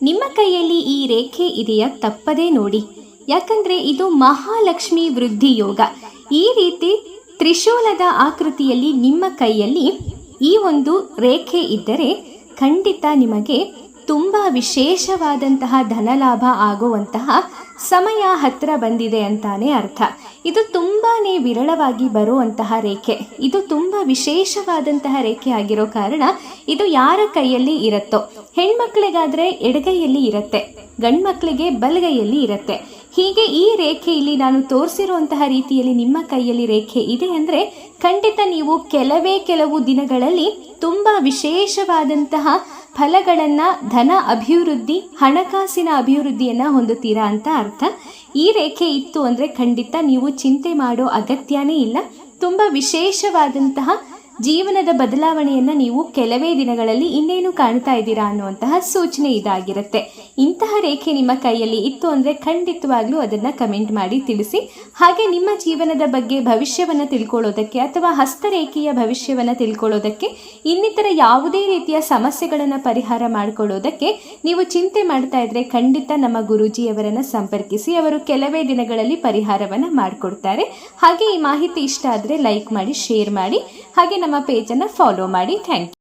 ನಿಮ್ಮ ಕೈಯಲ್ಲಿ ಈ ರೇಖೆ ಇದೆಯಾ? ತಪ್ಪದೇ ನೋಡಿ, ಯಾಕಂದ್ರೆ ಇದು ಮಹಾಲಕ್ಷ್ಮಿ ವೃದ್ಧಿ ಯೋಗ. ಈ ರೀತಿ ತ್ರಿಶೂಲದ ಆಕೃತಿಯಲ್ಲಿ ನಿಮ್ಮ ಕೈಯಲ್ಲಿ ಈ ಒಂದು ರೇಖೆ ಇದ್ದರೆ ಖಂಡಿತ ನಿಮಗೆ ತುಂಬ ವಿಶೇಷವಾದಂತಹ ಧನಲಾಭ ಆಗುವಂತಹ ಸಮಯ ಹತ್ತಿರ ಬಂದಿದೆ ಅಂತಾನೆ ಅರ್ಥ. ಇದು ತುಂಬಾನೇ ವಿರಳವಾಗಿ ಬರುವಂತಹ ರೇಖೆ. ಇದು ತುಂಬ ವಿಶೇಷವಾದಂತಹ ರೇಖೆ ಆಗಿರೋ ಕಾರಣ ಇದು ಯಾರ ಕೈಯಲ್ಲಿ ಇರುತ್ತೋ, ಹೆಣ್ಮಕ್ಳಿಗಾದ್ರೆ ಎಡಗೈಯಲ್ಲಿ ಇರುತ್ತೆ, ಗಂಡು ಮಕ್ಕಳಿಗೆ ಬಲಗೈಯಲ್ಲಿ ಇರುತ್ತೆ. ಹೀಗೆ ಈ ರೇಖೆ ಇಲ್ಲಿ ನಾನು ತೋರಿಸಿರುವಂತಹ ರೀತಿಯಲ್ಲಿ ನಿಮ್ಮ ಕೈಯಲ್ಲಿ ರೇಖೆ ಇದೆ ಅಂದರೆ ಖಂಡಿತ ನೀವು ಕೆಲವು ದಿನಗಳಲ್ಲಿ ತುಂಬ ವಿಶೇಷವಾದಂತಹ ಫಲಗಳನ್ನು, ಧನ ಅಭಿವೃದ್ಧಿ, ಹಣಕಾಸಿನ ಅಭಿವೃದ್ಧಿಯನ್ನು ಹೊಂದುತ್ತೀರಾ ಅಂತ ಅರ್ಥ. ಈ ರೇಖೆ ಇತ್ತು ಅಂದರೆ ಖಂಡಿತ ನೀವು ಚಿಂತೆ ಮಾಡೋ ಅಗತ್ಯನೇ ಇಲ್ಲ. ತುಂಬ ವಿಶೇಷವಾದಂತಹ ಜೀವನದ ಬದಲಾವಣೆಯನ್ನು ನೀವು ಕೆಲವೇ ದಿನಗಳಲ್ಲಿ ಇನ್ನೇನು ಕಾಣ್ತಾ ಇದ್ದೀರಾ ಅನ್ನುವಂತಹ ಸೂಚನೆ ಇದಾಗಿರುತ್ತೆ. ಇಂತಹ ರೇಖೆ ನಿಮ್ಮ ಕೈಯಲ್ಲಿ ಇತ್ತು ಅಂದರೆ ಖಂಡಿತವಾಗ್ಲೂ ಅದನ್ನು ಕಮೆಂಟ್ ಮಾಡಿ ತಿಳಿಸಿ. ಹಾಗೆ ನಿಮ್ಮ ಜೀವನದ ಬಗ್ಗೆ ಭವಿಷ್ಯವನ್ನು ತಿಳ್ಕೊಳ್ಳೋದಕ್ಕೆ ಅಥವಾ ಹಸ್ತರೇಖೆಯ ಭವಿಷ್ಯವನ್ನು ತಿಳ್ಕೊಳ್ಳೋದಕ್ಕೆ, ಇನ್ನಿತರ ಯಾವುದೇ ರೀತಿಯ ಸಮಸ್ಯೆಗಳನ್ನು ಪರಿಹಾರ ಮಾಡಿಕೊಳ್ಳೋದಕ್ಕೆ ನೀವು ಚಿಂತೆ ಮಾಡ್ತಾ ಇದ್ರೆ ಖಂಡಿತ ನಮ್ಮ ಗುರೂಜಿಯವರನ್ನು ಸಂಪರ್ಕಿಸಿ. ಅವರು ಕೆಲವೇ ದಿನಗಳಲ್ಲಿ ಪರಿಹಾರವನ್ನು ಮಾಡಿಕೊಡ್ತಾರೆ. ಹಾಗೆ ಈ ಮಾಹಿತಿ ಇಷ್ಟ ಆದರೆ ಲೈಕ್ ಮಾಡಿ, ಶೇರ್ ಮಾಡಿ, ಹಾಗೆ ನಮ್ಮ ಪೇಜನ್ನು ಫಾಲೋ ಮಾಡಿ. Thank you.